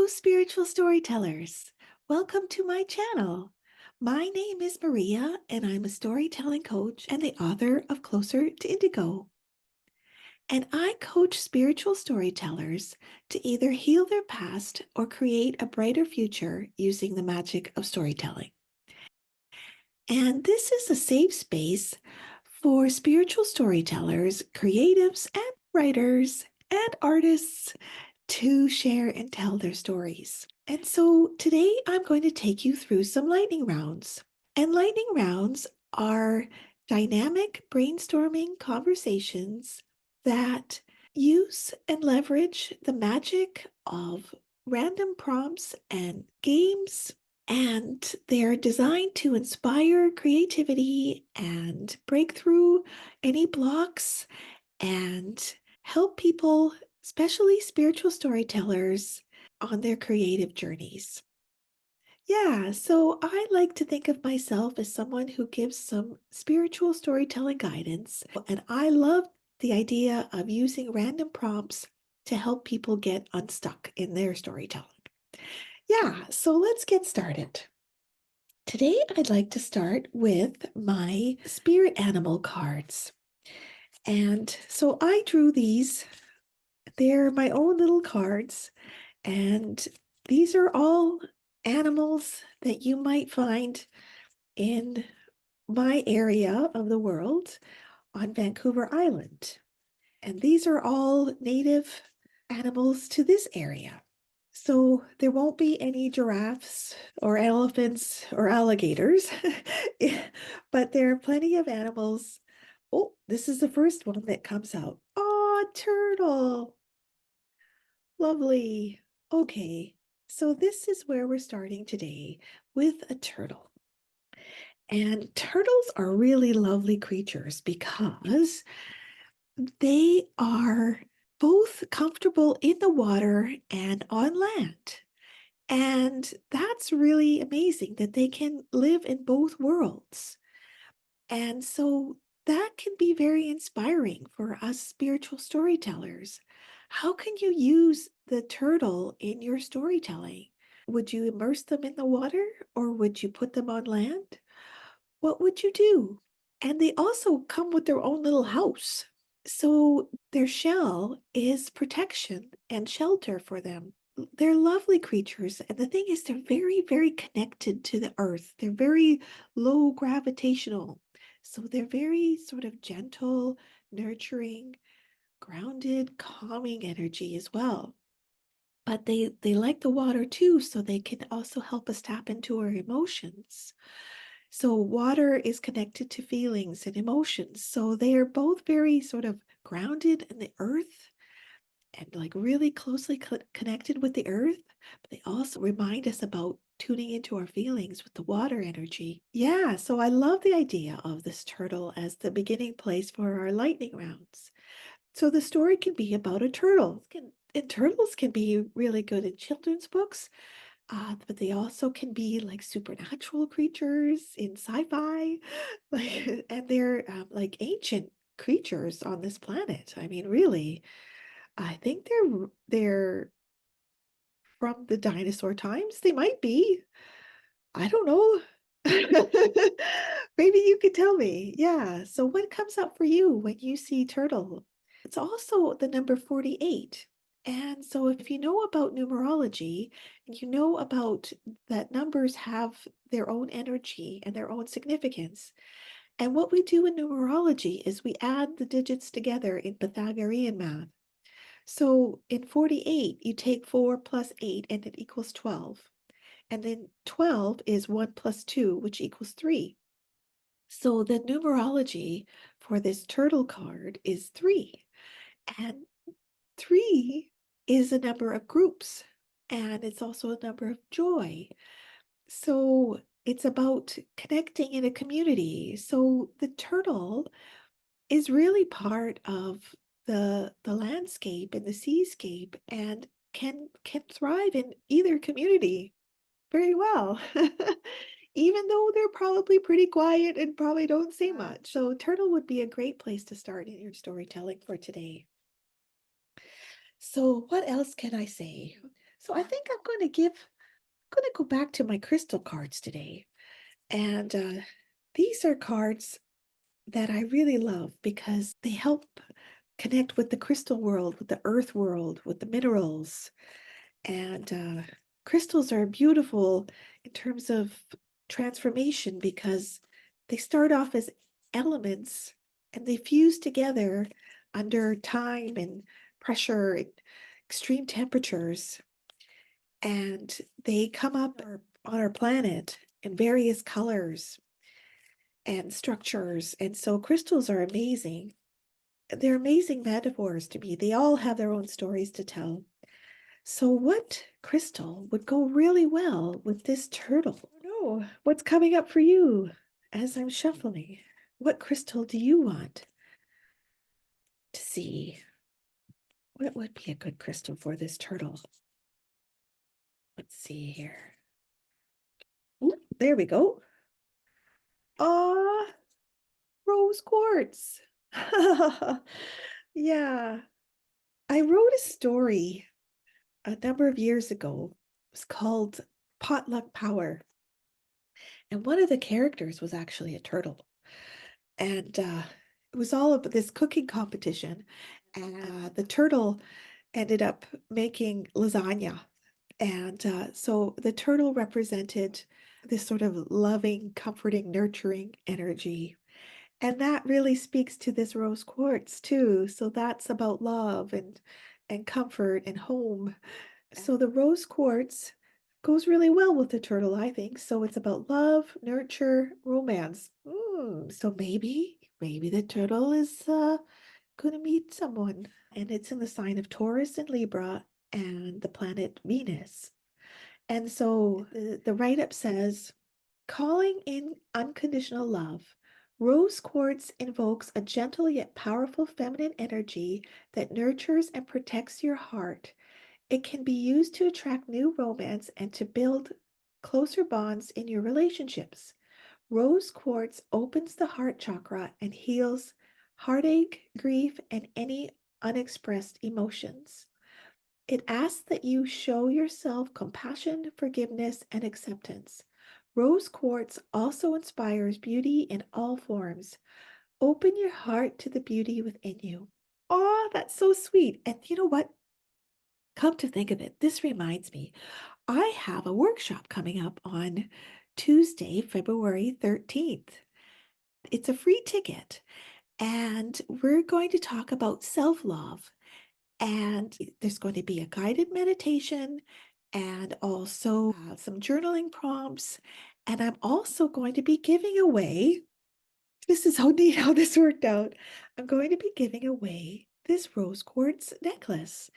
Spiritual Storytellers. Welcome to my channel. My name is Maria, and I'm a storytelling coach and the author of Closer to Indigo. And I coach spiritual storytellers to either heal their past or create a brighter future using the magic of storytelling. And this is a safe space for spiritual storytellers, creatives, and writers and artists to share and tell their stories. And so today I'm going to take you through some lightning rounds. And lightning rounds are dynamic brainstorming conversations that use and leverage the magic of random prompts and games. And they're designed to inspire creativity and break through any blocks and help people, especially spiritual storytellers, on their creative journeys. Yeah, so I like to think of myself as someone who gives some spiritual storytelling guidance, and I love the idea of using random prompts to help people get unstuck in their storytelling. Yeah, so let's get started. Today, I'd like to start with my spirit animal cards. And so I drew these. They're my own little cards, and these are all animals that you might find in my area of the world on Vancouver Island. And these are all native animals to this area. So there won't be any giraffes or elephants or alligators, but there are plenty of animals. Oh, this is the first one that comes out. Oh, turtle. Lovely. Okay, so this is where we're starting today with a turtle. And turtles are really lovely creatures because they are both comfortable in the water and on land. And that's really amazing that they can live in both worlds. And so that can be very inspiring for us spiritual storytellers. How can you use the turtle in your storytelling? Would you immerse them in the water or would you put them on land? What would you do? And they also come with their own little house. So their shell is protection and shelter for them. They're lovely creatures. And the thing is, they're very, very connected to the earth. They're very low gravitational. So they're very sort of gentle, nurturing, grounded, calming energy as well. But they like the water too, so they can also help us tap into our emotions. So water is connected to feelings and emotions. So they are both very sort of grounded in the earth and like really closely connected with the earth, but they also remind us about tuning into our feelings with the water energy. Yeah, so I love the idea of this turtle as the beginning place for our lightning rounds. So the story can be about a turtle. And turtles can be really good in children's books, but they also can be like supernatural creatures in sci-fi, like, and they're like ancient creatures on this planet. I mean, really, I think they're from the dinosaur times. They might be. I don't know. Maybe you could tell me. Yeah. So what comes up for you when you see turtle? It's also the number 48. And so if you know about numerology, you know about that numbers have their own energy and their own significance. And what we do in numerology is we add the digits together in Pythagorean math. So in 48, you take 4 plus 8 and it equals 12. And then 12 is 1 plus 2, which equals 3. So the numerology for this turtle card is 3. And 3 is a number of groups, and it's also a number of joy. So it's about connecting in a community. So the turtle is really part of the landscape and the seascape and can thrive in either community very well. Even though they're probably pretty quiet and probably don't say much. So turtle would be a great place to start in your storytelling for today. So what else can I say? So I think I'm going to go back to my crystal cards today. And these are cards that I really love because they help connect with the crystal world, with the earth world, with the minerals. And crystals are beautiful in terms of transformation because they start off as elements and they fuse together under time and pressure and extreme temperatures. And they come up on our planet in various colors and structures. And so crystals are amazing. They're amazing metaphors to me. They all have their own stories to tell. So, what crystal would go really well with this turtle? No, what's coming up for you as I'm shuffling? What crystal do you want to see? What would be a good crystal for this turtle? Let's see here. Ooh, there we go. Ah, rose quartz. Yeah, I wrote a story a number of years ago. It was called Potluck Power. And one of the characters was actually a turtle. And it was all about this cooking competition. And the turtle ended up making lasagna. And so the turtle represented this sort of loving, comforting, nurturing energy. And that really speaks to this rose quartz too. So that's about love and comfort and home. So the rose quartz goes really well with the turtle, I think. So it's about love, nurture, romance. So maybe the turtle is going to meet someone. And it's in the sign of Taurus and Libra and the planet Venus. And so the write-up says, calling in unconditional love. Rose quartz invokes a gentle yet powerful feminine energy that nurtures and protects your heart. It can be used to attract new romance and to build closer bonds in your relationships. Rose quartz opens the heart chakra and heals heartache, grief, and any unexpressed emotions. It asks that you show yourself compassion, forgiveness, and acceptance. Rose quartz also inspires beauty in all forms. Open your heart to the beauty within you. Oh, that's so sweet. And you know what? Come to think of it, this reminds me, I have a workshop coming up on Tuesday, February 13th. It's a free ticket, and we're going to talk about self love. And there's going to be a guided meditation and also some journaling prompts. And I'm also going to be giving away, this is how neat how this worked out. I'm going to be giving away this rose quartz necklace.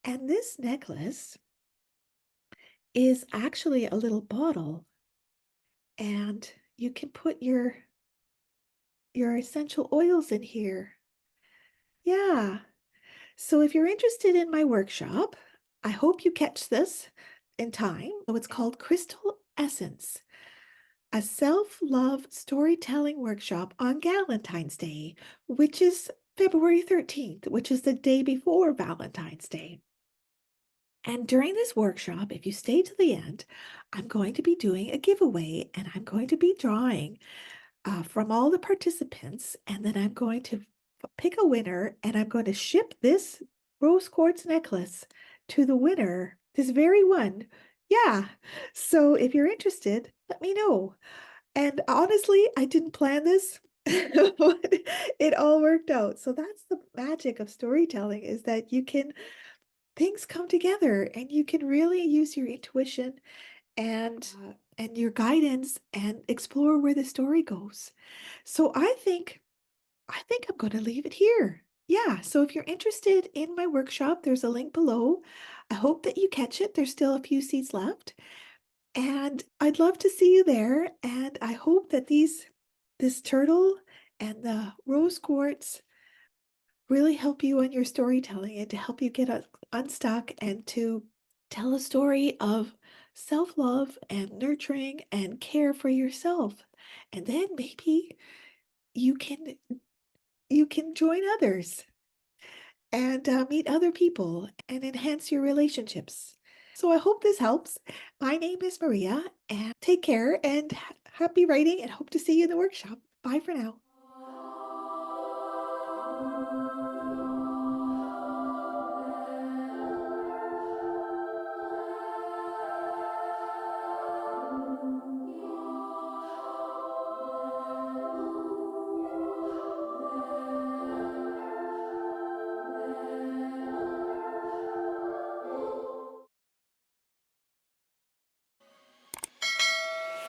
And this necklace is actually a little bottle, and you can put your essential oils in here. Yeah. So if you're interested in my workshop, I hope you catch this in time. So it's called Crystal Essence, a self-love storytelling workshop on Valentine's Day, which is February 13th, which is the day before Valentine's Day. And during this workshop, if you stay to the end, I'm going to be doing a giveaway and I'm going to be drawing from all the participants. And then I'm going to pick a winner and I'm going to ship this rose quartz necklace to the winner, this very one. Yeah. So if you're interested, let me know. And honestly, I didn't plan this. But it all worked out. So that's the magic of storytelling is that you can things come together and you can really use your intuition and your guidance and explore where the story goes. So I think I'm going to leave it here. Yeah, so if you're interested in my workshop, there's a link below. I hope that you catch it. There's still a few seats left, and I'd love to see you there. And I hope that this turtle and the rose quartz really help you in your storytelling and to help you get unstuck and to tell a story of self-love and nurturing and care for yourself. And then maybe you can you can join others and meet other people and enhance your relationships. So I hope this helps. My name is Maria, and take care and happy writing, and hope to see you in the workshop. Bye for now.